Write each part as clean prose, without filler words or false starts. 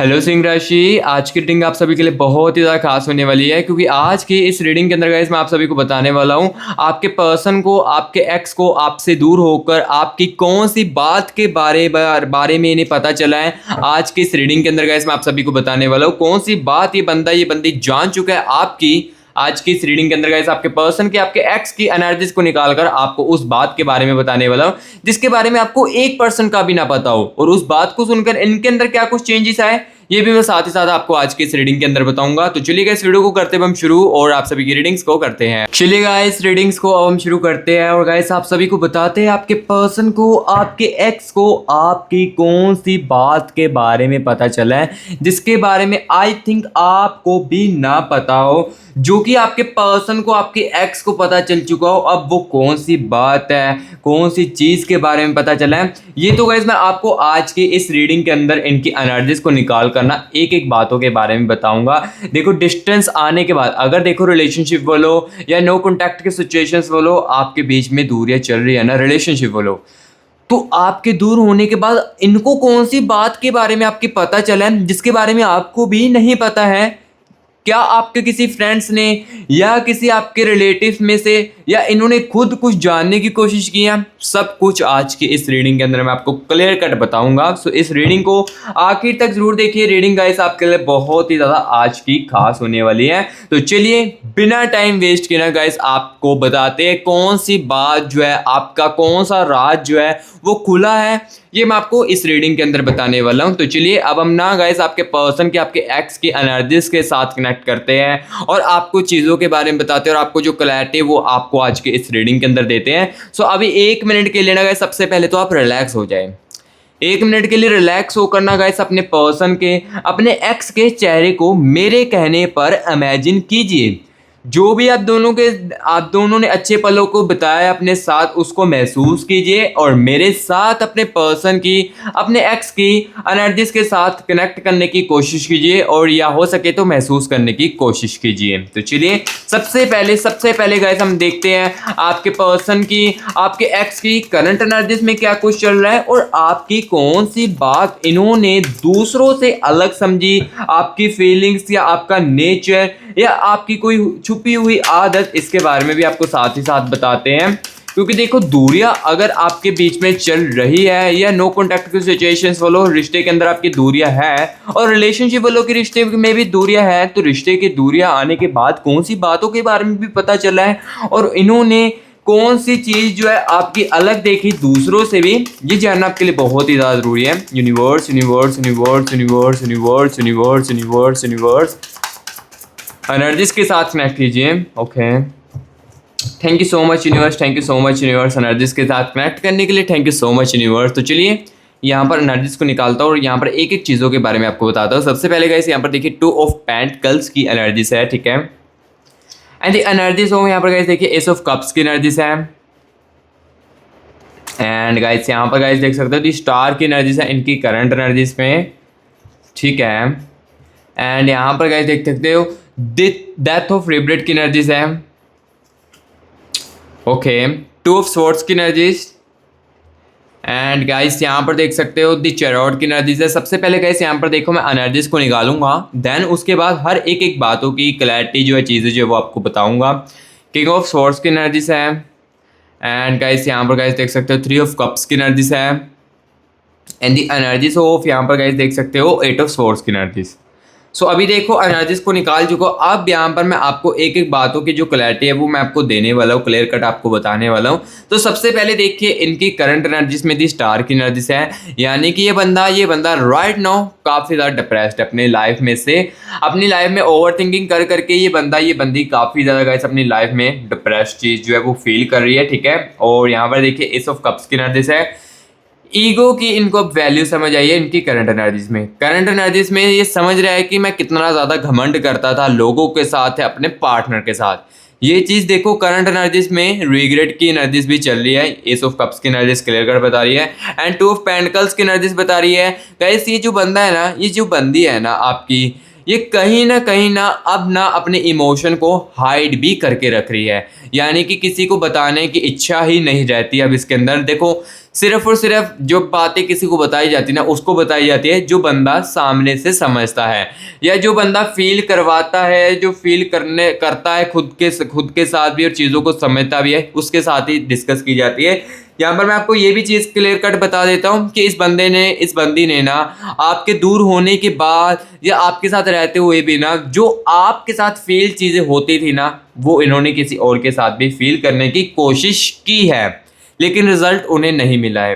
Hello Singh राशि, आज की रीडिंग आप सभी के लिए बहुत ही ज़्यादा खास होने वाली है क्योंकि आज की इस रीडिंग के अंदर गाइस मैं आप सभी को बताने वाला हूँ आपके पर्सन को, आपके एक्स को आपसे दूर होकर आपकी कौन सी बात के बारे में इन्हें पता चला है। आज की इस रीडिंग के अंदर गाइस मैं आप सभी को बताने वाला हूँ कौन सी बात ये बंदी जान चुका है आपकी। आज की इस रीडिंग के अंदर गाइस आपके पर्सन की, आपके एक्स की एनर्जीज को निकालकर आपको उस बात के बारे में बताने वाला हूं जिसके बारे में आपको 1% का भी ना पता हो, और उस बात को सुनकर इनके अंदर क्या कुछ चेंजेस आए ये भी मैं साथ ही साथ आपको आज की इस रीडिंग के अंदर बताऊंगा। तो चलिए गाइस वीडियो को करते हैं हम शुरू और आप सभी की रीडिंग्स को करते हैं। चलिए गाइस रीडिंग्स को अब हम शुरू करते हैं और गाइस आप सभी को बताते हैं आपके पर्सन को, आपके एक्स को आपकी कौन सी बात के बारे में पता चला है जिसके बारे में आई थिंक आपको भी ना पता हो, जो कि आपके पर्सन को, आपके एक्स को पता चल चुका हो। अब वो कौन सी बात है, कौन सी चीज के बारे में पता चला है, ये तो गाइस मैं आपको आज की इस रीडिंग के अंदर इनकी एनर्जीज को निकाल कर ना एक एक बातों के बारे में बताऊंगा। देखो डिस्टेंस आने के बाद, अगर देखो रिलेशनशिप बोलो या नो कॉन्टैक्ट के सिचुएशंस बोलो, आपके बीच में दूरियां चल रही है ना, रिलेशनशिप बोलो, तो आपके दूर होने के बाद इनको कौन सी बात के बारे में आपके पता चला है जिसके बारे में आपको भी नहीं पता है। क्या आपके किसी फ्रेंड्स ने या किसी आपके रिलेटिव में से, या इन्होंने खुद कुछ जानने की कोशिश की है, सब कुछ आज की इस रीडिंग के अंदर मैं आपको क्लियर कट बताऊंगा। सो इस रीडिंग को आखिर तक जरूर देखिए। रीडिंग गाइस आपके लिए बहुत ही ज़्यादा आज की खास होने वाली है। तो चलिए बिना टाइम वेस्ट किए ना गाइस आपको बताते हैं कौन सी बात जो है, आपका कौन सा राज जो है वो खुला है, ये मैं आपको इस रीडिंग के अंदर बताने वाला हूं। तो चलिए अब हम ना गाइस आपके पर्सन के, आपके एक्स की एनर्जीज के साथ कनेक्ट करते हैं और आपको चीज़ों के बारे में बताते हैं और आपको जो क्लैरिटी वो आपको आज के इस रीडिंग के अंदर देते हैं। सो अभी 1 मिनट के लिए ना गाइस सबसे पहले तो आप रिलैक्स हो जाए। 1 मिनट के लिए रिलैक्स होकर ना गाइस अपने पर्सन के, अपने एक्स के चेहरे को मेरे कहने पर इमेजिन कीजिए। जो भी आप दोनों ने अच्छे पलों को बताया अपने साथ, उसको महसूस कीजिए और मेरे साथ अपने पर्सन की, अपने एक्स की एनर्जीज के साथ कनेक्ट करने की कोशिश कीजिए और या हो सके तो महसूस करने की कोशिश कीजिए। तो चलिए सबसे पहले गाइस हम देखते हैं आपके पर्सन की, आपके एक्स की करंट एनर्जीज में क्या कुछ चल रहा है और आपकी कौन सी बात इन्होंने दूसरों से अलग समझी, आपकी फीलिंग्स या आपका नेचर या आपकी कोई छुपी हुई आदत, इसके बारे में भी आपको साथ ही साथ बताते हैं। क्योंकि देखो दूरियां अगर आपके बीच में चल रही है या नो कॉन्टैक्ट की सिचुएशंस वालों रिश्ते के अंदर आपकी दूरियां है और रिलेशनशिप वालों के रिश्ते में भी दूरियां है, तो रिश्ते की दूरियां आने के बाद कौन सी बातों के बारे में भी पता चला है और इन्होंने कौन सी चीज जो है आपकी अलग देखी दूसरों से भी, ये जानना आपके लिए बहुत ही ज्यादा जरूरी है। Universe universe universe universe universe universe universe universe energies के साथ कनेक्ट कीजिए। Okay, thank you so much universe, thank you so much universe energies के साथ कनेक्ट करने के लिए, thank you so much universe. तो चलिए यहाँ पर एनर्जीज को निकालता हूँ और यहाँ पर एक एक चीज़ों के बारे में आपको बताता हूँ। सबसे पहले गाइस यहाँ पर देखिए 2 ऑफ पेंटिकल्स की एनर्जीज है, ठीक है। एंड द एनर्जीज हो यहाँ पर गाइस देखिए एस ऑफ कप्स की एनर्जीज है। एंड गाइस यहाँ पर गाइस देख सकते हो दी स्टार की एनर्जीज है इनकी करंट एनर्जीज में, ठीक है। एंड यहाँ पर गाइस देख सकते हो डेथ ऑफ रिब्रेट की एनर्जीज है, ओके। 2 ऑफ स्वॉर्ड्स की एनर्जीज। एंड गाइस यहाँ पर देख सकते हो दी चैरोट की एनर्जीज है। सबसे पहले गाइस यहाँ पर देखो मैं एनर्जीज को निकालूंगा, देन उसके बाद हर एक एक बातों की क्लैरिटी जो है, चीज़ें जो है वो आपको बताऊंगा। किंग ऑफ स्वॉर्ड्स की एनर्जीज है। एंड गाइस यहाँ पर गाइस देख सकते हो 3 ऑफ कप्स की एनर्जीज है। एंड दी एनर्जीज ऑफ यहाँ पर गाइस देख सकते हो 8 ऑफ स्वॉर्ड्स की एनर्जीज। सो अभी देखो एनर्जीज को निकाल चुका हूँ। अब यहाँ पर मैं आपको एक एक बातों की जो क्लैरिटी है वो मैं आपको देने वाला हूँ, क्लियर कट आपको बताने वाला हूँ। तो सबसे पहले देखिए इनकी करंट एनर्जीज में दी स्टार की एनर्जीज है, यानी कि ये बंदा राइट नाउ काफ़ी ज़्यादा डिप्रेस्ड है अपनी लाइफ में से, अपनी लाइफ में ओवर थिंकिंग कर करके ये बंदी काफ़ी ज़्यादा गाइस अपनी लाइफ में डिप्रेस्ड चीज़ जो है वो फील कर रही है, ठीक है। और यहाँ पर देखिए एस ऑफ कप्स की एनर्जीज है। ईगो की इनको अब वैल्यू समझ आई है इनकी करंट एनर्जीज में। करंट एनर्जीज में ये समझ रहा है कि मैं कितना ज़्यादा घमंड करता था लोगों के साथ, है अपने पार्टनर के साथ। ये चीज़ देखो करंट एनर्जीज में रिग्रेट की एनर्जीज भी चल रही है, एस ऑफ कप्स की एनर्जीज क्लियर कर बता रही है। एंड 2 ऑफ पेंटिकल्स की एनर्जीज बता रही है। गाइस ये जो बंदा है ना, ये जो बंदी है ना आपकी, ये कहीं ना अब ना अपने इमोशन को हाइड भी करके रख रही है, यानी कि किसी को बताने की इच्छा ही नहीं रहती अब इसके अंदर। देखो सिर्फ और सिर्फ जो बातें किसी को बताई जाती है ना, उसको बताई जाती है जो बंदा सामने से समझता है, या जो बंदा फील करवाता है, जो फील करता है खुद के साथ भी और चीज़ों को समझता भी है, उसके साथ ही डिस्कस की जाती है। यहाँ पर मैं आपको ये भी चीज़ क्लियर कट बता देता हूँ कि इस बंदी ने ना आपके दूर होने के बाद या आपके साथ रहते हुए भी ना, जो आपके साथ फील चीज़ें होती थी ना, वो इन्होंने किसी और के साथ भी फील करने की कोशिश की है, लेकिन रिजल्ट उन्हें नहीं मिला है।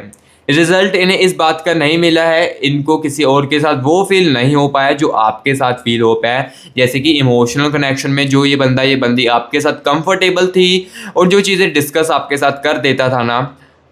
रिजल्ट इन्हें इस बात का नहीं मिला है, इनको किसी और के साथ वो फील नहीं हो पाया जो आपके साथ फील हो पाया। जैसे कि इमोशनल कनेक्शन में जो ये बंदी आपके साथ कंफर्टेबल थी और जो चीज़ें डिस्कस आपके साथ कर देता था ना,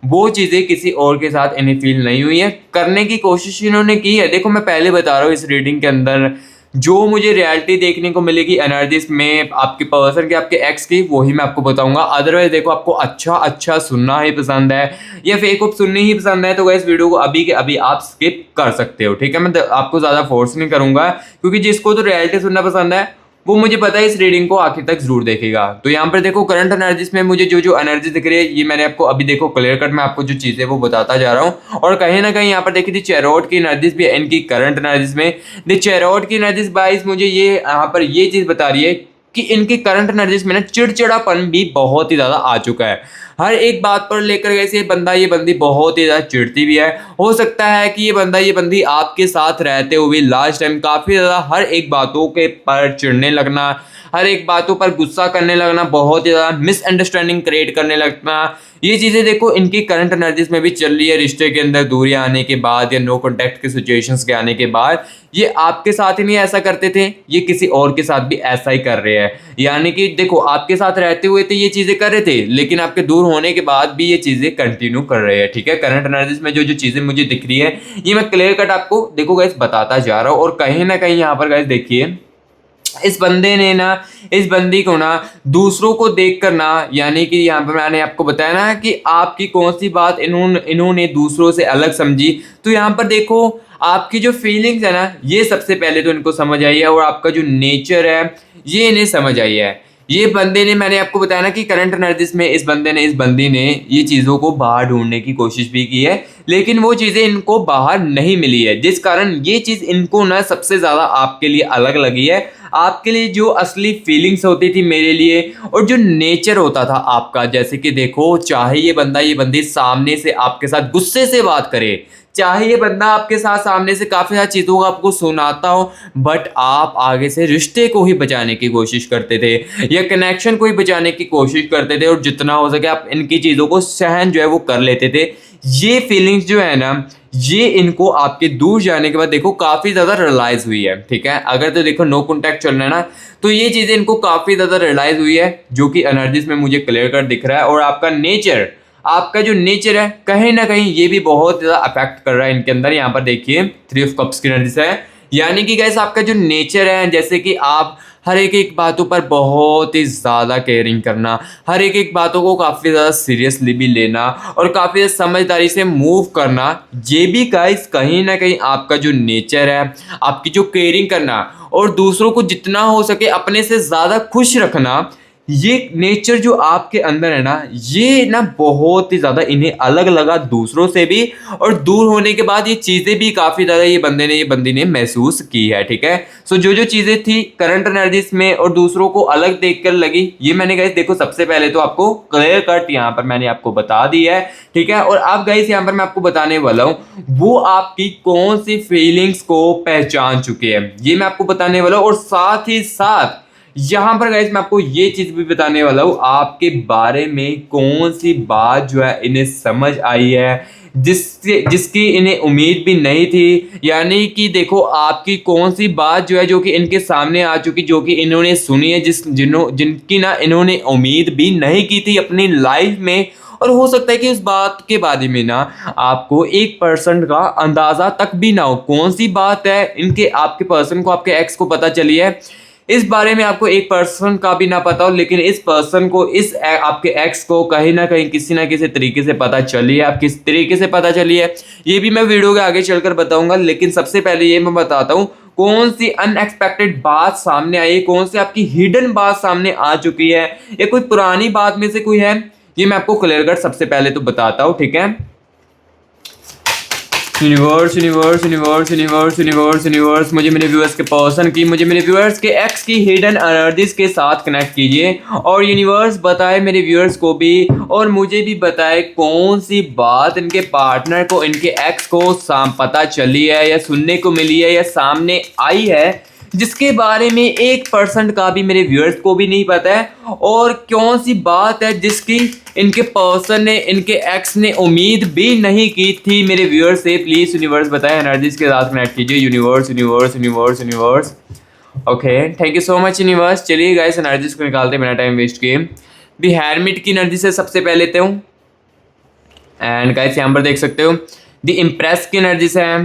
वो चीज़ें किसी और के साथ इन्हें फील नहीं हुई है। करने की कोशिश इन्होंने की है। देखो मैं पहले बता रहा हूँ, इस रीडिंग के अंदर जो मुझे रियलिटी देखने को मिलेगी एनर्जीज में आपके पर्सन के, आपके एक्स की, वही मैं आपको बताऊंगा। अदरवाइज देखो, आपको अच्छा सुनना ही पसंद है या फेक ऑफ सुननी ही पसंद है, तो इस वीडियो को अभी के अभी आप स्किप कर सकते हो, ठीक है। मैं आपको ज़्यादा फोर्स नहीं करूंगा, क्योंकि जिसको तो रियलिटी सुनना पसंद है वो मुझे पता है इस रीडिंग को आखिर तक जरूर देखेगा। तो यहाँ पर देखो करंट एनर्जीज में मुझे जो एनर्जी दिख रही है, ये मैंने आपको अभी देखो क्लियर कट मैं आपको जो चीज़ें वो बताता जा रहा हूँ। और कहीं ना कहीं यहाँ पर देखी थी चैरोट की एनर्जीज भी इनकी करंट एनर्जीज में। द चैरोट की एनर्जीज बाइस मुझे ये यहाँ पर ये चीज़ बता रही है कि इनकी करंट एनर्जीज में ना चिड़चिड़ापन भी बहुत ही ज़्यादा आ चुका है। हर एक बात पर लेकर कैसे ये बंदी बहुत ही ज़्यादा चिढ़ती भी है। हो सकता है कि ये बंदी आपके साथ रहते हुए लास्ट टाइम काफ़ी ज़्यादा हर एक बातों के पर चिढ़ने लगना, हर एक बातों पर गुस्सा करने लगना, बहुत ही ज़्यादा मिसअंडरस्टैंडिंग क्रिएट करने लगना, ये चीज़ें देखो इनकी करंट एनर्जीज में भी चल रही है। रिश्ते के अंदर दूरियां आने के बाद या नो कॉन्टैक्ट के सिचुएशंस के आने के बाद ये आपके साथ ही नहीं ऐसा करते थे, ये किसी और के साथ भी ऐसा ही कर रहे हैं। यानी कि देखो आपके साथ रहते हुए तो ये चीज़ें कर रहे थे, लेकिन आपके दूर होने के बाद भी ये चीज़ें कंटिन्यू कर रहे हैं, ठीक है। करंट एनर्जीज में जो चीज़ें मुझे दिख रही है, ये मैं क्लियर कट आपको देखो गाइस बताता जा रहा हूँ। और कहीं ना कहीं यहाँ पर गाइस देखिए, इस बंदी को ना दूसरों को देखकर ना, यानी कि यहाँ पर मैंने आपको बताया ना कि आपकी कौन सी बात इन्होंने दूसरों से अलग समझी। तो यहाँ पर देखो आपकी जो फीलिंग्स है ना, ये सबसे पहले तो इनको समझ आई है, और आपका जो नेचर है ये इन्हें समझ आई है। ये बंदे ने, मैंने आपको बताया ना कि करंट एनर्जीज में इस बंदी ने ये चीज़ों को बाहर ढूंढने की कोशिश भी की है, लेकिन वो चीज़ें इनको बाहर नहीं मिली है, जिस कारण ये चीज़ इनको ना सबसे ज़्यादा आपके लिए अलग लगी है। आपके लिए जो असली फीलिंग्स होती थी मेरे लिए, और जो नेचर होता था आपका, जैसे कि देखो चाहे ये बंदी सामने से आपके साथ गुस्से से बात करे, चाहे ये बंदा आपके साथ सामने से काफ़ी सारी चीज़ों को आपको सुनाता हो, बट आप आगे से रिश्ते को ही बचाने की कोशिश करते थे या कनेक्शन को ही बचाने की कोशिश करते थे, और जितना हो सके आप इनकी चीज़ों को सहन जो है वो कर लेते थे। ये फीलिंग्स जो है ना, ये इनको आपके दूर जाने के बाद देखो काफ़ी ज़्यादा रियलाइज़ हुई है, ठीक है। अगर तो देखो नो कॉन्टैक्ट चल रहा है ना, तो ये चीज़ें इनको काफ़ी ज़्यादा रियलाइज़ हुई है, जो कि एनर्जीज में मुझे क्लियर कर दिख रहा है। और आपका जो नेचर है कहीं ना कहीं ये भी बहुत ज़्यादा अफेक्ट कर रहा है इनके अंदर। यहाँ पर देखिए 3 ऑफ कप्स की एनर्जी है, यानी कि गाइस आपका जो नेचर है, जैसे कि आप हर एक बातों पर बहुत ही ज़्यादा केयरिंग करना, हर एक बातों को काफ़ी ज़्यादा सीरियसली भी लेना और काफ़ी समझदारी से मूव करना, ये भी गाइस कहीं ना कहीं आपका जो नेचर है, आपकी जो केयरिंग करना और दूसरों को जितना हो सके अपने से ज़्यादा खुश रखना, ये नेचर जो आपके अंदर है ना, ये ना बहुत ही ज़्यादा इन्हें अलग लगा दूसरों से भी, और दूर होने के बाद ये चीज़ें भी काफ़ी ज़्यादा ये बंदी ने महसूस की है, ठीक है। सो जो चीज़ें थी करंट एनर्जीज में और दूसरों को अलग देखकर लगी, ये मैंने गाइस देखो सबसे पहले तो आपको क्लियर कट यहाँ पर मैंने आपको बता दी है, ठीक है। और अब गाइस यहाँ पर मैं आपको बताने वाला हूँ वो आपकी कौन सी फीलिंग्स को पहचान चुके हैं, ये मैं आपको बताने वाला हूँ। और साथ ही साथ यहाँ पर गाइस मैं आपको ये चीज भी बताने वाला हूँ, आपके बारे में कौन सी बात जो है इन्हें समझ आई है, जिसकी इन्हें उम्मीद भी नहीं थी। यानी कि देखो आपकी कौन सी बात जो है जो कि इनके सामने आ चुकी, जो कि इन्होंने सुनी है, जिनकी ना इन्होंने उम्मीद भी नहीं की थी अपनी लाइफ में। और हो सकता है कि उस बात के बारे में ना आपको 1% का अंदाजा तक भी ना हो, कौन सी बात है इनके आपके पर्सन को, आपके एक्स को पता चली है, इस बारे में आपको 1% का भी ना पता हो, लेकिन इस पर्सन को, इस आपके एक्स को कहीं ना कहीं किसी ना किसी तरीके से पता चली है। आप किस तरीके से पता चली है ये भी मैं वीडियो के आगे चलकर बताऊंगा, लेकिन सबसे पहले ये मैं बताता हूँ कौन सी अनएक्सपेक्टेड बात सामने आई, कौन सी आपकी हिडन बात सामने आ चुकी है, या कोई पुरानी बात में से कोई है, ये मैं आपको क्लियर कट सबसे पहले तो बताता हूँ, ठीक है। Universe universe universe universe universe universe मुझे मेरे व्यूअर्स के पर्सन की, मुझे मेरे व्यूअर्स के एक्स की हिडन एनर्जीज के साथ कनेक्ट कीजिए और यूनिवर्स बताए मेरे व्यूअर्स को भी और मुझे भी बताए कौन सी बात इनके पार्टनर को, इनके एक्स को पता चली है या सुनने को मिली है या सामने आई है जिसके बारे में 1% का भी मेरे व्यूअर्स को भी नहीं पता है, और कौन सी बात है जिसकी इनके पर्सन ने, इनके एक्स ने उम्मीद भी नहीं की थी मेरे व्यूअर्स से। प्लीज यूनिवर्स बताएं, एनर्जीज के साथ कनेक्ट कीजिए। Universe universe universe universe okay, thank you so much universe. चलिए गाइस एनर्जीज को निकालते बिना टाइम वेस्ट किए। दी हेरमिट की एनर्जी से सबसे पहले लेते हूँ एंड गाइस यहाँ पर देख सकते हो दी इम्प्रेस की एनर्जी से है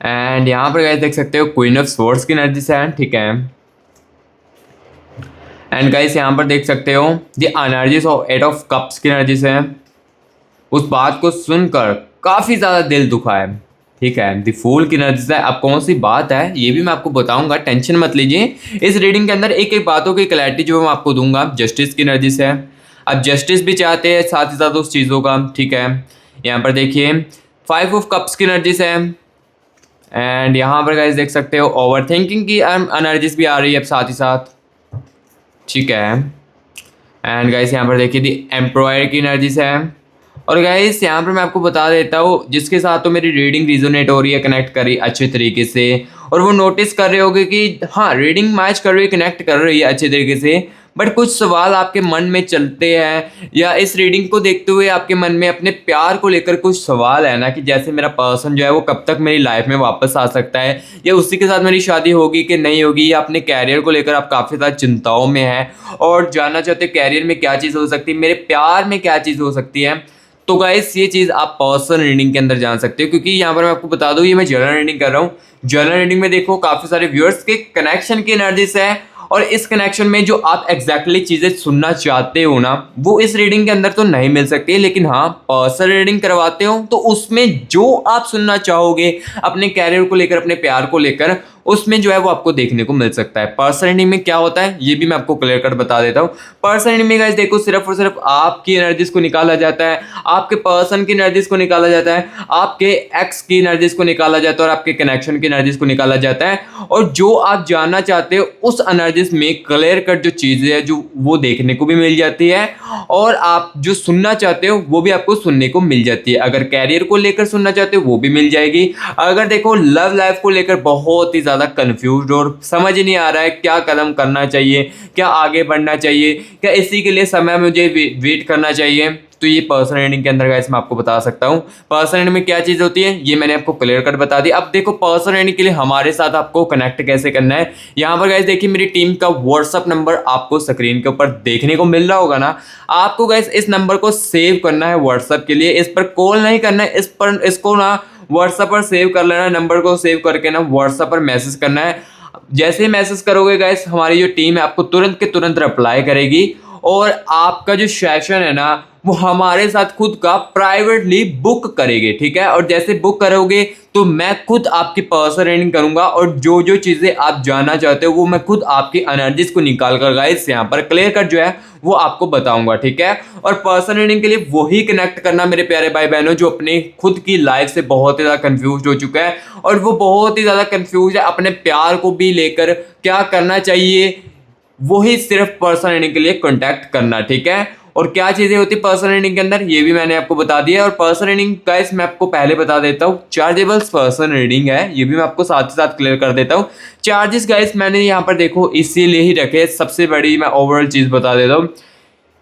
एंड यहाँ पर गाइस देख सकते हो क्वीन ऑफ स्वॉर्ड्स की एनर्जी से है, ठीक है। एंड गाइस यहाँ पर देख सकते हो the energies of 8 of cups की एनर्जी से है। उस बात को सुनकर काफ़ी ज़्यादा दिल दुखा है, ठीक है। द फूल की एनर्जी से अब कौन सी बात है ये भी मैं आपको बताऊंगा, टेंशन मत लीजिए। इस रीडिंग के अंदर एक एक बातों की क्लैरिटी जो मैं आपको दूंगा। जस्टिस की एनर्जी से है, अब जस्टिस भी चाहते हैं साथ ही साथ उस चीज़ों का, ठीक है। यहाँ पर देखिए 5 ऑफ कप्स की एनर्जी से है एंड यहाँ पर गाइस देख सकते हो ओवर थिंकिंग की एनर्जीज भी आ रही है अब साथ ही साथ, ठीक है। एंड गाइस यहाँ पर देखिए दी एम्प्लॉयर की एनर्जीज है और गाइस यहाँ पर मैं आपको बता देता हूँ जिसके साथ तो मेरी रीडिंग रिजोनेट हो रही है, कनेक्ट कर रही है अच्छे तरीके से, और वो नोटिस कर रहे होगे कि हाँ रीडिंग मैच कर रही है, कनेक्ट कर रही है अच्छे तरीके से, बट कुछ सवाल आपके मन में चलते हैं या इस रीडिंग को देखते हुए आपके मन में अपने प्यार को लेकर कुछ सवाल है ना, कि जैसे मेरा पर्सन जो है वो कब तक मेरी लाइफ में वापस आ सकता है या उसी के साथ मेरी शादी होगी कि नहीं होगी, या अपने कैरियर को लेकर आप काफ़ी ज़्यादा चिंताओं में हैं और जानना चाहते हो कैरियर में क्या चीज़ हो सकती है, मेरे प्यार में क्या चीज़ हो सकती है। तो गाइस ये चीज़ आप पर्सनल रीडिंग के अंदर जान सकते हो, क्योंकि यहाँ पर मैं आपको बता दूँ ये मैं जनरल रीडिंग कर रहा हूँ। जनरल रीडिंग में देखो काफ़ी सारे व्यूअर्स के कनेक्शन की एनर्जी से है और इस कनेक्शन में जो आप एग्जैक्टली चीज़ें सुनना चाहते हो ना वो इस रीडिंग के अंदर तो नहीं मिल सकती, लेकिन हाँ पर्सनल रीडिंग करवाते हो तो उसमें जो आप सुनना चाहोगे अपने कैरियर को लेकर, अपने प्यार को लेकर, उसमें जो है वो आपको देखने को मिल सकता है। पर्सनल रीडिंग में क्या होता है ये भी मैं आपको क्लियर कर बता देता हूँ। पर्सनल रीडिंग में गाइस देखो सिर्फ और सिर्फ आपकी एनर्जीज को निकाला जाता है, आपके पर्सन की एनर्जीज को निकाला जाता है, आपके एक्स की एनर्जीज को निकाला जाता है और आपके कनेक्शन की एनर्जीज को निकाला जाता है, और जो आप जानना चाहते हो उस एनर्जीज में क्लियर कट जो चीज़ें है जो वो देखने को भी मिल जाती है, और आप जो सुनना चाहते हो वो भी आपको सुनने को मिल जाती है। अगर कैरियर को लेकर सुनना चाहते हो वो भी मिल जाएगी। अगर देखो लव लाइफ को लेकर बहुत ही ज़्यादा कंफ्यूज और समझ ही नहीं आ रहा है क्या कदम करना चाहिए, क्या आगे बढ़ना चाहिए, क्या इसी के लिए समय मुझे वेट करना चाहिए, तो ये पर्सनल रीडिंग के अंदर गाइस मैं आपको बता सकता हूँ। पर्सनल रीडिंग में क्या चीज़ होती है ये मैंने आपको क्लियर कर बता दी। अब देखो पर्सनल रीडिंग के लिए हमारे साथ आपको कनेक्ट कैसे करना है। यहाँ पर गाइस देखिए मेरी टीम का व्हाट्सअप नंबर आपको स्क्रीन के ऊपर देखने को मिल रहा होगा ना। आपको गाइस इस नंबर को सेव करना है व्हाट्सअप के लिए, इस पर कॉल नहीं करना है, इस पर इसको ना व्हाट्सअप पर सेव कर लेना, नंबर को सेव करके ना व्हाट्सअप पर मैसेज करना है। जैसे ही मैसेज करोगे गाइस हमारी जो टीम है आपको तुरंत के तुरंत रिप्लाई करेगी और आपका जो सेशन है ना वो हमारे साथ खुद का प्राइवेटली बुक करेंगे, ठीक है। और जैसे बुक करोगे तो मैं खुद आपकी पर्सनल रीडिंग करूंगा और जो जो चीज़ें आप जानना चाहते हो वो मैं खुद आपकी एनर्जीज को निकाल कर गाइस यहाँ पर क्लियर कर जो है वो आपको बताऊंगा, ठीक है। और पर्सनल रीडिंग के लिए वही कनेक्ट करना मेरे प्यारे भाई बहनों जो अपने खुद की लाइफ से बहुत ही ज़्यादा कंफ्यूज हो चुका है और वो बहुत ही ज़्यादा कंफ्यूज है अपने प्यार को भी लेकर क्या करना चाहिए, वही सिर्फ पर्सनल रीडिंग के लिए कांटेक्ट करना, ठीक है। और क्या चीज़ें होती है पर्सनल रीडिंग के अंदर ये भी मैंने आपको बता दिया। और पर्सनल रीडिंग गाइस मैं आपको पहले बता देता हूँ चार्जेबल्स पर्सनल रीडिंग है, ये भी मैं आपको साथ ही साथ क्लियर कर देता हूँ। चार्जेस गाइस मैंने यहाँ पर देखो इसीलिए ही रखे, सबसे बड़ी मैं ओवरऑल चीज़ बता देता हूँ।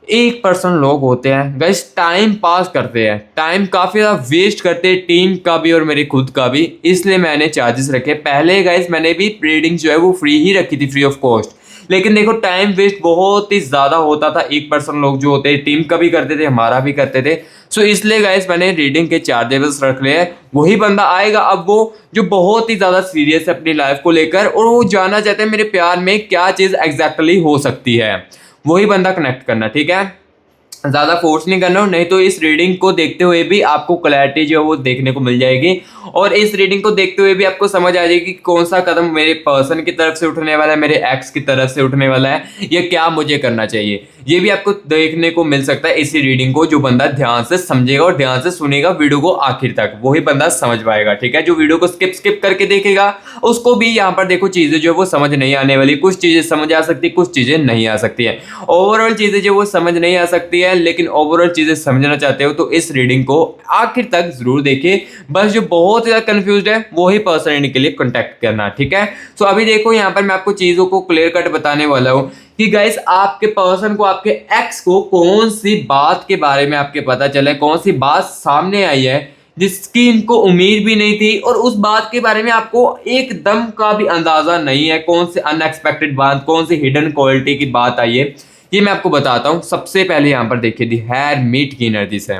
1% लोग होते हैं गाइस टाइम पास करते हैं, टाइम काफ़ी ज़्यादा वेस्ट करते हैं, टीम का भी और मेरे खुद का भी, इसलिए मैंने चार्जेस रखे। पहले गाइस मैंने भी रीडिंग जो है वो फ्री ही रखी थी, फ्री ऑफ कॉस्ट, लेकिन देखो टाइम वेस्ट बहुत ही ज़्यादा होता था। 1% लोग जो होते हैं टीम का भी करते थे हमारा भी करते थे, सो इसलिए गाइस मैंने रीडिंग के चार्जेबल्स रख लिए हैं। वही बंदा आएगा अब वो जो बहुत ही ज़्यादा सीरियस है अपनी लाइफ को लेकर और वो जानना चाहते हैं मेरे प्यार में क्या चीज़ एग्जैक्टली हो सकती है, वही बंदा कनेक्ट करना, ठीक है। ज़्यादा फोर्स नहीं करना हो, नहीं तो इस रीडिंग को देखते हुए भी आपको क्लैरिटी जो है वो देखने को मिल जाएगी। और इस रीडिंग को देखते हुए भी आपको समझ आ जाएगी कि कौन सा कदम मेरे पर्सन की तरफ से उठने वाला है, मेरे एक्स की तरफ से उठने वाला है, या क्या मुझे करना चाहिए। ये भी आपको देखने को मिल सकता है इसी रीडिंग को। जो बंदा ध्यान से समझेगा और ध्यान से सुनेगा वीडियो को आखिर तक, वही बंदा समझ पाएगा, ठीक है। जो वीडियो को स्किप करके देखेगा उसको भी यहाँ पर देखो चीज़ें जो है वो समझ नहीं आने वाली। कुछ चीज़ें समझ आ सकती है, कुछ चीज़ें नहीं आ सकती है। ओवरऑल चीज़ें जो वो समझ नहीं आ सकती है, लेकिन ओवरऑल चीज़ें समझना चाहते हो तो इस रीडिंग को आखिर तक जरूर देखिए। बस जो बहुत ज़्यादा कंफ्यूज्ड है वही पर्सन रीडिंग के लिए कॉन्टैक्ट करना, ठीक है। सो अभी देखो यहाँ पर मैं आपको चीज़ों को क्लियर कट बताने वाला हूँ कि गाइस आपके पर्सन को, आपके एक्स को कौन सी बात के बारे में आपके पता चला है, कौन सी बात सामने आई है जिसकी इनको उम्मीद भी नहीं थी, और उस बात के बारे में आपको एकदम का भी अंदाजा नहीं है। कौन सी अनएक्सपेक्टेड बात, कौन सी हिडन क्वालिटी की बात आई है, ये मैं आपको बताता हूं। सबसे पहले यहां पर देखिए दी हेरमिट की एनर्जी से,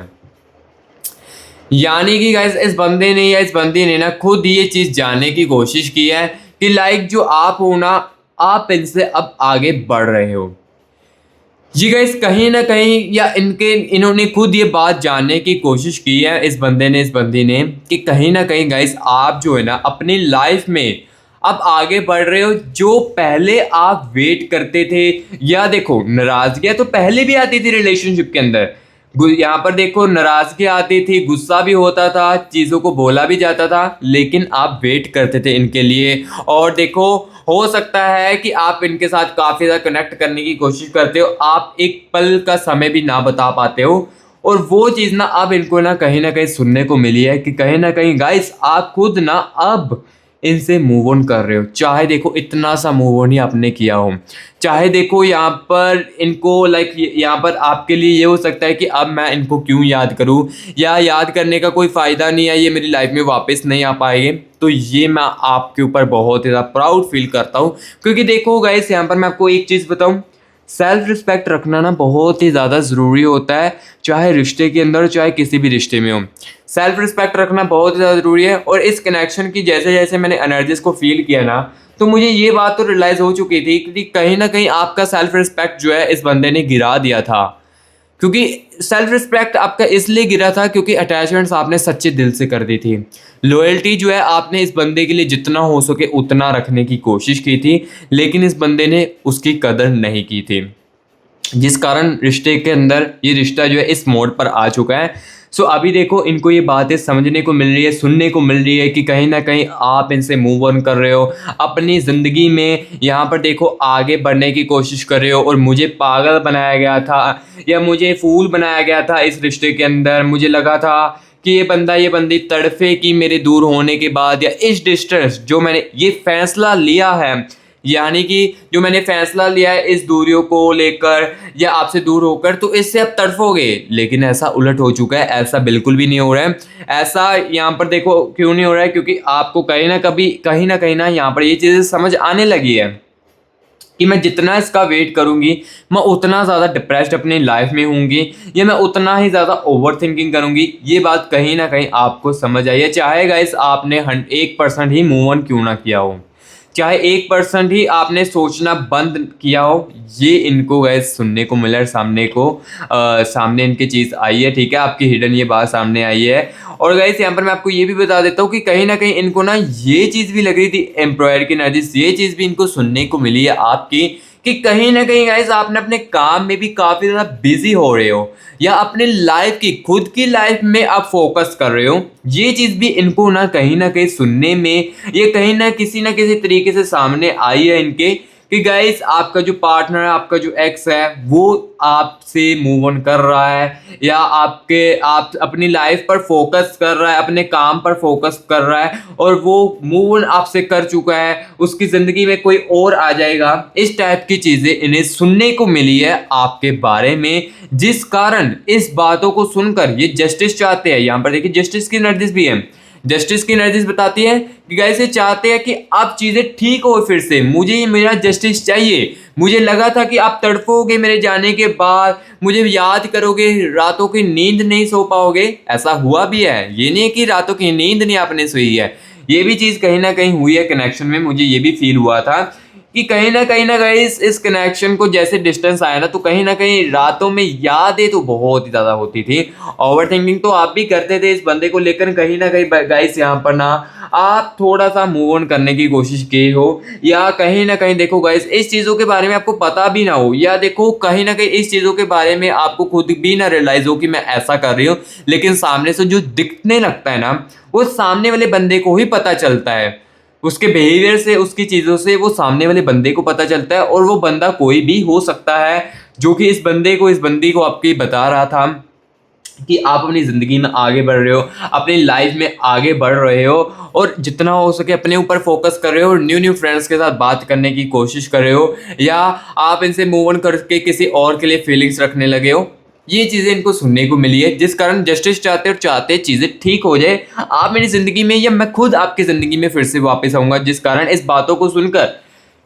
यानी कि गाइस इस बंदे ने या इस बंदी ने ना खुद ये चीज जानने की कोशिश की है कि लाइक जो आप हो ना, आप इनसे अब आगे बढ़ रहे हो। जी गाइस कहीं ना कहीं या इन्होंने खुद ये बात जानने की कोशिश की है, इस बंदे ने, इस बंदी ने, कि कहीं ना कहीं गाइस आप जो है ना अपनी लाइफ में अब आगे बढ़ रहे हो। जो पहले आप वेट करते थे, या देखो नाराजगियां तो पहले भी आती थी रिलेशनशिप के अंदर। यहाँ पर देखो नाराजगी आती थी, गुस्सा भी होता था, चीज़ों को बोला भी जाता था, लेकिन आप वेट करते थे इनके लिए। और देखो हो सकता है कि आप इनके साथ काफ़ी ज़्यादा कनेक्ट करने की कोशिश करते हो, आप एक पल का समय भी ना बता पाते हो। और वो चीज़ ना अब इनको ना कहीं सुनने को मिली है कि कहीं ना कहीं गाइस आप खुद ना अब इनसे मूव ऑन कर रहे हो। चाहे देखो इतना सा मूव ऑन ही आपने किया हो, चाहे देखो यहाँ पर इनको लाइक यहाँ पर आपके लिए ये हो सकता है कि अब मैं इनको क्यों याद करूँ, या याद करने का कोई फ़ायदा नहीं है, ये मेरी लाइफ में वापस नहीं आ पाएंगे। तो ये मैं आपके ऊपर बहुत ही ज़्यादा प्राउड फील करता हूँ, क्योंकि देखो गाइस यहाँ पर मैं आपको एक चीज़ बताऊँ, सेल्फ रिस्पेक्ट रखना ना बहुत ही ज़्यादा ज़रूरी होता है, चाहे रिश्ते के अंदर चाहे किसी भी रिश्ते में हो। सेल्फ रिस्पेक्ट रखना बहुत ही ज़्यादा ज़रूरी है। और इस कनेक्शन की जैसे जैसे मैंने एनर्जीज को फील किया ना, तो मुझे ये बात तो रियलाइज़ हो चुकी थी कि कहीं ना कहीं आपका सेल्फ रिस्पेक्ट जो है इस बंदे ने गिरा दिया था। क्योंकि सेल्फ रिस्पेक्ट आपका इसलिए गिरा था क्योंकि अटैचमेंट्स आपने सच्चे दिल से कर दी थी। लॉयल्टी जो है आपने इस बंदे के लिए जितना हो सके उतना रखने की कोशिश की थी, लेकिन इस बंदे ने उसकी कदर नहीं की थी, जिस कारण रिश्ते के अंदर ये रिश्ता जो है इस मोड पर आ चुका है। सो अभी देखो इनको ये बातें समझने को मिल रही है, सुनने को मिल रही है कि कहीं ना कहीं आप इनसे मूव ऑन कर रहे हो, अपनी ज़िंदगी में यहाँ पर देखो आगे बढ़ने की कोशिश कर रहे हो। और मुझे पागल बनाया गया था या मुझे फूल बनाया गया था इस रिश्ते के अंदर। मुझे लगा था कि ये बंदा ये बंदी तड़फे कि मेरे दूर होने के बाद, या इस डिस्टेंस जो मैंने ये फैसला लिया है, यानी कि जो मैंने फैसला लिया है इस दूरियों को लेकर या आपसे दूर होकर, तो इससे आप तड़फोगे। लेकिन ऐसा उलट हो चुका है, ऐसा बिल्कुल भी नहीं हो रहा है। ऐसा यहाँ पर देखो क्यों नहीं हो रहा है, क्योंकि आपको कहीं ना कहीं ना यहाँ पर ये चीज़ें समझ आने लगी है कि मैं जितना इसका वेट करूंगी मैं उतना ज़्यादा डिप्रेस्ड अपनी लाइफ में होंगी, या मैं उतना ही ज़्यादा ओवर थिंकिंग करूंगी। ये बात कहीं ना कहीं आपको समझ आई है। चाहे गाइस आपने 1% ही मूव ऑन क्यों ना किया हो, चाहे 1% ही आपने सोचना बंद किया हो, ये इनको गैस सुनने को मिला है, सामने इनकी चीज़ आई है, ठीक है, आपकी हिडन ये बात सामने आई है। और गैस यहाँ पर मैं आपको ये भी बता देता हूँ कि कहीं ना कहीं इनको ना ये चीज़ भी लग रही थी, एम्प्लॉयर की एनर्जी, ये चीज़ भी इनको सुनने को मिली है आपकी, कि कहीं ना कहीं गाइस आपने अपने काम में भी काफ़ी ज़्यादा बिजी हो रहे हो, या अपने लाइफ की, खुद की लाइफ में आप फोकस कर रहे हो। ये चीज़ भी इनको ना कहीं सुनने में, ये कहीं ना किसी तरीके से सामने आई है इनके, कि गाइस आपका जो पार्टनर है, आपका जो एक्स है, वो आपसे मूव ऑन कर रहा है, या आप अपनी लाइफ पर फोकस कर रहा है, अपने काम पर फोकस कर रहा है, और वो मूव ऑन आपसे कर चुका है, उसकी ज़िंदगी में कोई और आ जाएगा। इस टाइप की चीज़ें इन्हें सुनने को मिली है आपके बारे में, जिस कारण इस बातों को सुनकर ये जस्टिस चाहते हैं। यहाँ पर देखिए जस्टिस की एनर्जीज भी है। जस्टिस की एनर्जीज बताती है कि गाइस ये चाहते हैं कि अब चीज़ें ठीक हो, फिर से मुझे ये मेरा जस्टिस चाहिए। मुझे लगा था कि आप तड़पोगे मेरे जाने के बाद, मुझे याद करोगे, रातों की नींद नहीं सो पाओगे। ऐसा हुआ भी है, ये नहीं है कि रातों की नींद नहीं आपने सोई है, ये भी चीज़ कहीं ना कहीं हुई है कनेक्शन में, मुझे ये भी फील हुआ था कि कहीं ना गाइस इस कनेक्शन को जैसे डिस्टेंस आया ना, तो कहीं ना कहीं रातों में यादें तो बहुत ही ज़्यादा होती थी। ओवर थिंकिंग तो आप भी करते थे इस बंदे को लेकर, कहीं ना कहीं गाइस यहाँ पर ना आप थोड़ा सा मूव ऑन करने की कोशिश की हो, या कहीं ना कहीं देखो गाइस इस चीज़ों के बारे में आपको पता भी ना हो, या देखो कहीं ना कहीं इस चीज़ों के बारे में आपको खुद भी ना रियलाइज हो कि मैं ऐसा कर रही हूँ, लेकिन सामने से जो दिखने लगता है ना, वो सामने वाले बंदे को ही पता चलता है। उसके बिहेवियर से, उसकी चीज़ों से वो सामने वाले बंदे को पता चलता है, और वो बंदा कोई भी हो सकता है जो कि इस बंदे को, इस बंदी को आपके बता रहा था कि आप अपनी ज़िंदगी में आगे बढ़ रहे हो, अपनी लाइफ में आगे बढ़ रहे हो, और जितना हो सके अपने ऊपर फोकस कर रहे हो, और न्यू न्यू फ्रेंड्स के साथ बात करने की कोशिश कर रहे हो, या आप इनसे मूव ऑन करके किसी और के लिए फीलिंग्स रखने लगे हो। ये चीज़ें इनको सुनने को मिली है, जिस कारण जस्टिस चाहते और चाहते चीज़ें ठीक हो जाए आप मेरी ज़िंदगी में, या मैं खुद आपकी ज़िंदगी में फिर से वापस आऊँगा। जिस कारण इस बातों को सुनकर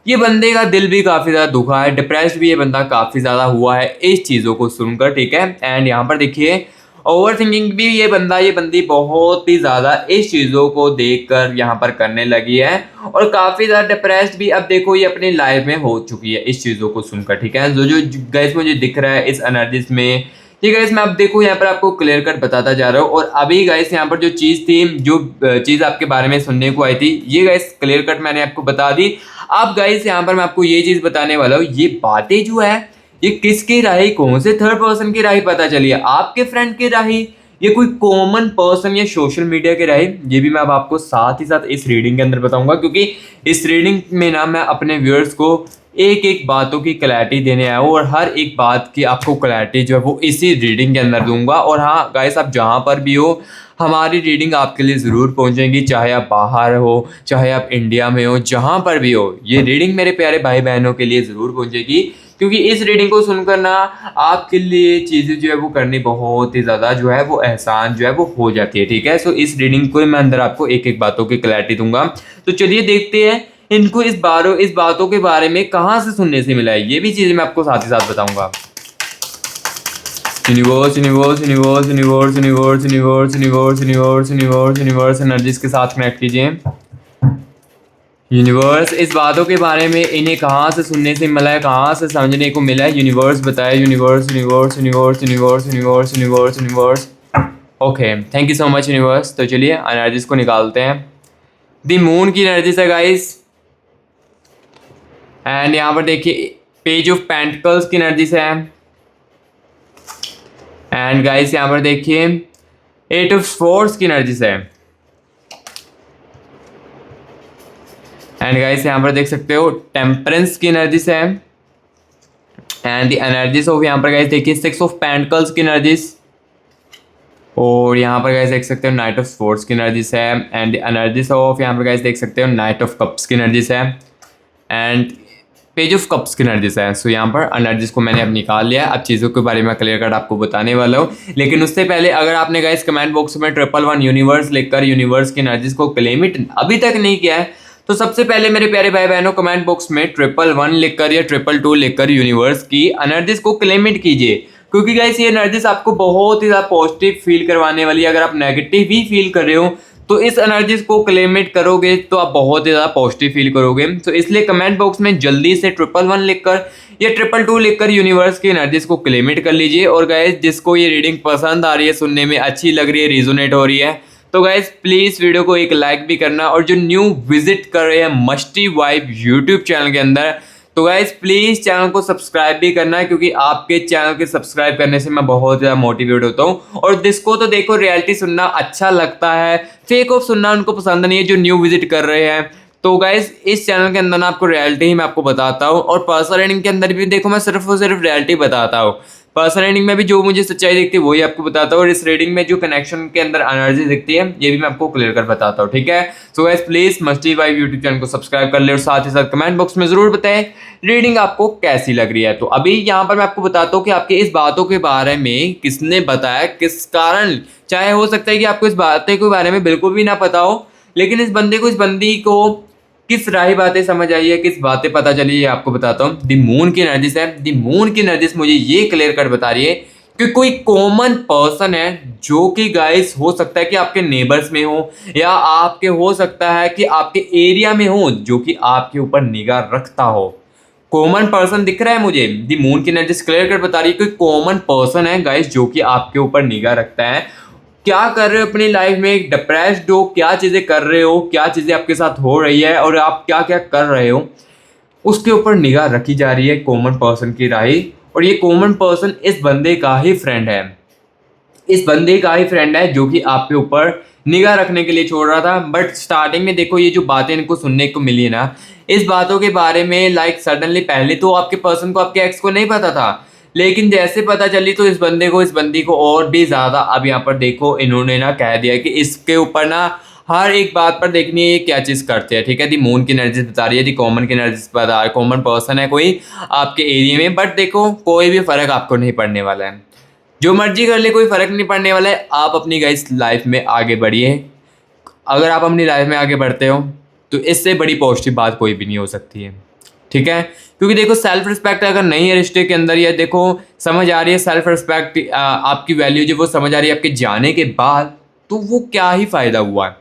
ये बंदे का दिल भी काफ़ी ज़्यादा दुखा है, डिप्रेस्ड भी ये बंदा काफ़ी ज़्यादा हुआ है इस चीज़ों को सुनकर, ठीक है। एंड यहाँ पर देखिए ओवर थिंकिंग भी ये बंदा, ये बंदी बहुत ही ज़्यादा इस चीज़ों को देखकर यहाँ पर करने लगी है, और काफ़ी ज़्यादा डिप्रेस्ड भी अब देखो ये अपनी लाइफ में हो चुकी है इस चीज़ों को सुनकर, ठीक है। जो जो गैस मुझे दिख रहा है इस एनालिसिस में, ठीक है, इसमें आप देखो यहाँ पर आपको क्लियर कट बताता जा रहा हूँ। और अभी गाइस यहाँ पर जो चीज़ थी, जो चीज़ आपके बारे में सुनने को आई थी, ये गाइस क्लियर कट मैंने आपको बता दी। अब गाइस यहाँ पर मैं आपको ये चीज़ बताने वाला हूँ, ये बातें जो है ये किसकी राय, कौन से थर्ड पर्सन की राय पता चली है, आपके फ्रेंड की राय, ये कोई कॉमन पर्सन या सोशल मीडिया के राय, ये भी मैं अब आपको साथ ही साथ इस रीडिंग के अंदर बताऊंगा। क्योंकि इस रीडिंग में ना मैं अपने व्यूअर्स को एक एक बातों की क्लैरिटी देने आया हूँ, और हर एक बात की आपको क्लैरिटी जो है वो इसी रीडिंग के अंदर दूंगा। और हाँ गाइस, आप जहाँ पर भी हो हमारी रीडिंग आपके लिए ज़रूर पहुँचेगी, चाहे आप बाहर हो, चाहे आप इंडिया में हो, जहाँ पर भी हो ये रीडिंग मेरे प्यारे भाई बहनों के लिए ज़रूर पहुँचेगी। क्योंकि इस रीडिंग को सुनकर ना आपके लिए चीज़ें जो है वो करनी बहुत ही ज़्यादा जो है वो आसान जो है वो हो जाती है, ठीक है। सो इस रीडिंग को मैं अंदर आपको एक एक बातों की क्लैरिटी दूंगा। तो चलिए देखते हैं इनको इस बातों के बारे में कहाँ से सुनने से मिला है, ये भी चीज़ें मैं आपको साथ ही साथ बताऊंगा। Universe universe universe universe universe universe universe universe universe universe energies के साथ कनेक्ट कीजिए। यूनिवर्स इस बातों के बारे में इन्हें कहाँ से सुनने से मिला है, कहाँ से समझने को मिला है, यूनिवर्स बताए। Universe universe universe universe universe universe universe okay, thank you so much universe. तो चलिए एनर्जीज को निकालते हैं। द मून की एनर्जीज है गाइस, एंड यहाँ पर देखिए पेज ऑफ पेंटिकल्स की एनर्जीज है, एंड गाइस यहाँ पर देखिए एट ऑफ स्वॉर्ड्स की एनर्जीज है, एंड गाइस यहाँ पर देख सकते हो टेम्परेंस की एनर्जीज है, एंड द एनर्जीज ऑफ यहाँ पर गाइस देखिए सिक्स ऑफ पेंटिकल्स की एनर्जीज, और यहाँ पर गाइस देख सकते हो नाइट ऑफ स्वॉर्ड्स की एनर्जीज है, एंड द एनर्जीज ऑफ यहाँ पर गाइस देख सकते हो नाइट ऑफ कप्स की एनर्जीज है, एंड पेज ऑफ कप्स की एनर्जीज है। सो यहाँ पर एनर्जीज को मैंने अब निकाल लिया है, अब चीज़ों के बारे में क्लियर कट आपको बताने वाला हूँ। लेकिन उससे पहले अगर आपने गाइस कमेंट बॉक्स में 111 यूनिवर्स लिखकर यूनिवर्स की एनर्जीज को क्लेम इट अभी तक नहीं किया है, तो सबसे पहले मेरे प्यारे भाई बहनों कमेंट बॉक्स में 111 लिखकर या 222 लिखकर यूनिवर्स की एनर्जीज को क्लेम इट कीजिए। क्योंकि गाइस ये एनर्जीज आपको बहुत ही ज़्यादा पॉजिटिव फील करवाने वाली है। अगर आप नेगेटिव भी फील कर रहे हो तो इस एनर्जीज को क्लेमेट करोगे तो आप बहुत ही ज़्यादा पॉजिटिव फील करोगे। तो इसलिए कमेंट बॉक्स में जल्दी से 111 लिखकर या 222 लिखकर यूनिवर्स की एनर्जीज को क्लेमेट कर लीजिए। और गाइस जिसको ये रीडिंग पसंद आ रही है, सुनने में अच्छी लग रही है, रिजोनेट हो रही है, तो गाइस प्लीज़ वीडियो को एक लाइक भी करना। और जो न्यू विजिट कर रहे हैं मस्टी वाइब यूट्यूब चैनल के अंदर, तो गाइस प्लीज़ चैनल को सब्सक्राइब भी करना है, क्योंकि आपके चैनल के सब्सक्राइब करने से मैं बहुत ज़्यादा मोटिवेट होता हूँ। और जिसको तो देखो रियलिटी सुनना अच्छा लगता है, फेक ऑफ सुनना उनको पसंद नहीं है, जो न्यू विजिट कर रहे हैं, तो गाइस इस चैनल के अंदर ना आपको रियलिटी ही मैं आपको बताता हूँ। और पर्सनल रीडिंग के अंदर भी देखो मैं सिर्फ और सिर्फ रियलिटी बताता हूँ। पर्सनल रीडिंग में भी जो मुझे सच्चाई दिखती है वही आपको बताता हूँ, और इस रीडिंग में जो कनेक्शन के अंदर एनर्जी दिखती है ये भी मैं आपको क्लियर कर बताता हूँ, ठीक है। So guys please musty vibe YouTube channel को सब्सक्राइब कर ले, और साथ ही साथ कमेंट बॉक्स में जरूर बताएं रीडिंग आपको कैसी लग रही है। तो अभी यहाँ पर मैं आपको बताता हूँ कि आपके इस बातों के बारे में किसने बताया, किस कारण। चाहे हो सकता है कि आपको इस बातें के बारे में बिल्कुल भी ना पता हो, लेकिन इस बंदे को, इस बंदी को किस राही बातें समझ आई है, किस बातें पता चली है, आपको बताता हूँ। द मून की एनर्जीज है, द मून की एनर्जीज मुझे ये क्लियर कट बता रही है कि कोई कॉमन पर्सन है जो कि गाइस हो सकता है कि आपके नेबर्स में हो या आपके हो सकता है कि आपके एरिया में हो जो कि आपके ऊपर निगाह रखता हो। कॉमन पर्सन दिख रहा है मुझे, दी मून की एनर्जी क्लियर कट बता रही है कोई कॉमन पर्सन है गाइस जो कि आपके ऊपर निगाह रखता है। क्या कर रहे हो अपनी लाइफ में, डिप्रेस्ड हो, क्या चीजें कर रहे हो, क्या चीजें आपके साथ हो रही है और आप क्या क्या कर रहे हो, उसके ऊपर निगाह रखी जा रही है कॉमन पर्सन की राही। और ये कॉमन पर्सन इस बंदे का ही फ्रेंड है, इस बंदे का ही फ्रेंड है जो कि आपके ऊपर निगाह रखने के लिए छोड़ रहा था। बट स्टार्टिंग में देखो ये जो बातें इनको सुनने को मिली है ना, इस बातों के बारे में लाइक सडनली पहले तो आपके पर्सन को, आपके एक्स को नहीं पता था, लेकिन जैसे पता चली तो इस बंदे को, इस बंदी को और भी ज्यादा अब यहाँ पर देखो इन्होंने ना कह दिया कि इसके ऊपर ना हर एक बात पर देखनी है ये क्या चीज करते हैं। ठीक है, दी मून की एनर्जी बता रही है, दी कॉमन की एनर्जी बता रही है, कॉमन पर्सन है कोई आपके एरिया में। बट देखो कोई भी फर्क आपको नहीं पड़ने वाला है, जो मर्जी कर ले कोई फर्क नहीं पड़ने वाला है। आप अपनी गाइस लाइफ में आगे बढ़िए। अगर आप अपनी लाइफ में आगे बढ़ते हो तो इससे बड़ी पॉजिटिव बात कोई भी नहीं हो सकती है। ठीक है, क्योंकि देखो सेल्फ रिस्पेक्ट अगर नहीं है रिश्ते के अंदर, या देखो समझ आ रही है सेल्फ रिस्पेक्ट, आपकी वैल्यू जो वो समझ आ रही है आपके जाने के बाद, तो वो क्या ही फायदा हुआ है।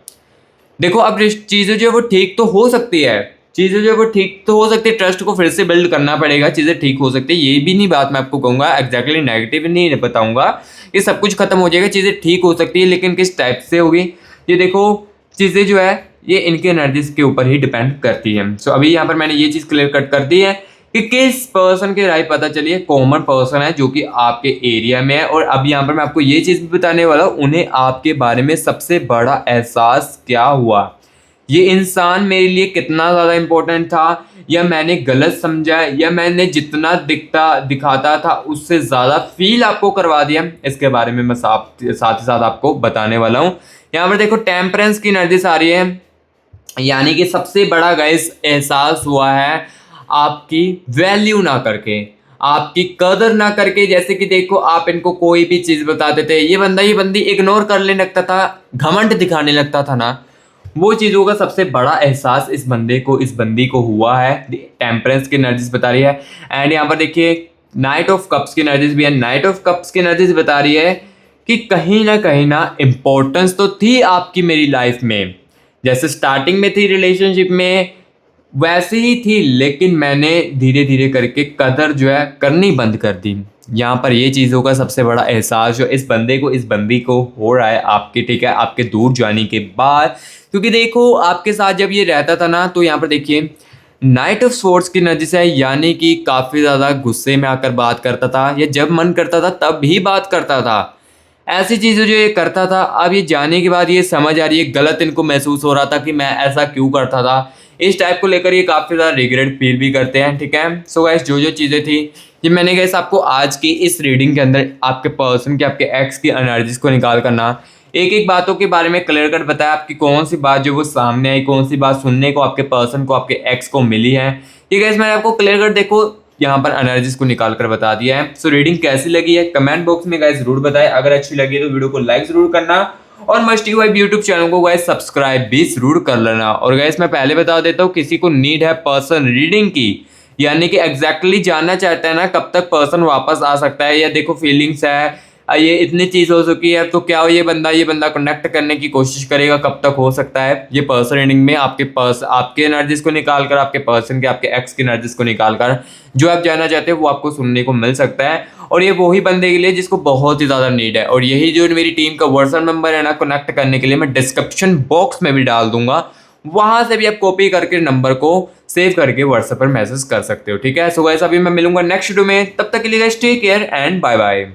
देखो अब चीज़ें जो है वो ठीक तो हो सकती है, चीज़ें जो है वो ठीक तो हो सकती है, ट्रस्ट को फिर से बिल्ड करना पड़ेगा, चीज़ें ठीक हो सकती है, ये भी नहीं बात मैं आपको कहूँगा एग्जैक्टली नेगेटिव नहीं बताऊँगा कि सब कुछ खत्म हो जाएगा, चीज़ें ठीक हो सकती है, लेकिन किस टाइप से होगी ये देखो, चीज़ें जो है ये इनके एनर्जीज के ऊपर ही डिपेंड करती है। सो अभी यहाँ पर मैंने ये चीज़ क्लियर कट कर दी है कि किस पर्सन की राय पता चली है, कॉमन पर्सन है जो कि आपके एरिया में है। और अब यहाँ पर मैं आपको ये चीज़ भी बताने वाला हूँ, उन्हें आपके बारे में सबसे बड़ा एहसास क्या हुआ, ये इंसान मेरे लिए कितना ज़्यादा इम्पोर्टेंट था, या मैंने गलत समझा, या मैंने जितना दिखाता था उससे ज़्यादा फील आपको करवा दिया, इसके बारे में मैं साथ ही साथ आपको बताने वाला हूँ। यहाँ पर देखो टेम्परेंस की एनर्जी आ रही है, यानी कि सबसे बड़ा गाइस एहसास हुआ है आपकी वैल्यू ना करके, आपकी कदर ना करके। जैसे कि देखो आप इनको कोई भी चीज़ बताते थे, ये बंदा ये बंदी इग्नोर करने लगता था, घमंड दिखाने लगता था ना, वो चीज़ों का सबसे बड़ा एहसास इस बंदे को, इस बंदी को हुआ है। टेम्परेंस की एनर्जीज बता रही है। एंड यहाँ पर देखिए नाइट ऑफ कप्स की एनर्जीज भी है, नाइट ऑफ कप्स की एनर्जीज बता रही है कि कहीं ना इम्पोर्टेंस तो थी आपकी मेरी लाइफ में, जैसे स्टार्टिंग में थी रिलेशनशिप में वैसे ही थी, लेकिन मैंने धीरे धीरे करके कदर जो है करनी बंद कर दी। यहाँ पर ये चीज़ों का सबसे बड़ा एहसास जो इस बंदे को, इस बंदी को हो रहा है आपके, ठीक है, आपके दूर जाने के बाद। क्योंकि देखो आपके साथ जब ये रहता था ना, तो यहाँ पर देखिए नाइट ऑफ स्वॉर्ड्स की एनर्जी से है, यानी कि काफ़ी ज़्यादा गुस्से में आकर बात करता था, या जब मन करता था तब ही बात करता था, ऐसी चीज़ें जो ये करता था। अब ये जाने के बाद ये समझ आ रही है, गलत इनको महसूस हो रहा था कि मैं ऐसा क्यों करता था, इस टाइप को लेकर ये काफ़ी ज़्यादा रिग्रेट फील भी करते हैं। ठीक है, सो गाइस जो जो चीज़ें थी ये मैंने गाइस आपको आज की इस रीडिंग के अंदर आपके पर्सन की, आपके एक्स की एनर्जीज को निकाल करना, एक एक बातों के बारे में क्लियर कट बताया, आपकी कौन सी बात जो वो सामने आई, कौन सी बात सुनने को आपके पर्सन को, आपके एक्स को मिली है। ये गाइस मैंने आपको क्लियर कट देखो यहाँ पर एनर्जीज को निकाल कर बता दिया है। सो रीडिंग कैसी लगी है कमेंट बॉक्स में गाइस जरूर बताएं। अगर अच्छी लगी तो वीडियो को लाइक जरूर करना, और must you vibe YouTube channel को गाइस सब्सक्राइब भी जरूर कर लेना। और गाइस मैं पहले बता देता हूँ, किसी को नीड है पर्सन रीडिंग की, यानी कि एग्जैक्टली जानना चाहता है ना कब तक पर्सन वापस आ सकता है, या देखो फीलिंग्स है, ये इतनी चीज़ हो चुकी है, तो क्या ये बंदा कनेक्ट करने की कोशिश करेगा, कब तक हो सकता है। ये पर्सन रीडिंग में आपके एनर्जीज को निकाल कर, आपके पर्सन के, आपके एक्स के एनर्जीज को निकाल कर जो आप जानना चाहते हो वो आपको सुनने को मिल सकता है। और ये वही बंदे के लिए जिसको बहुत ही ज़्यादा नीड है। और यही जो मेरी टीम का व्हाट्सएप नंबर है ना, कनेक्ट करने के लिए मैं डिस्क्रिप्शन बॉक्स में भी डाल दूंगा, वहां से भी आप कॉपी करके नंबर को सेव करके व्हाट्सएप पर मैसेज कर सकते हो। ठीक है, सो गाइस अभी मैं मिलूंगा नेक्स्ट वीडियो में, तब तक के लिए guys take care and bye bye.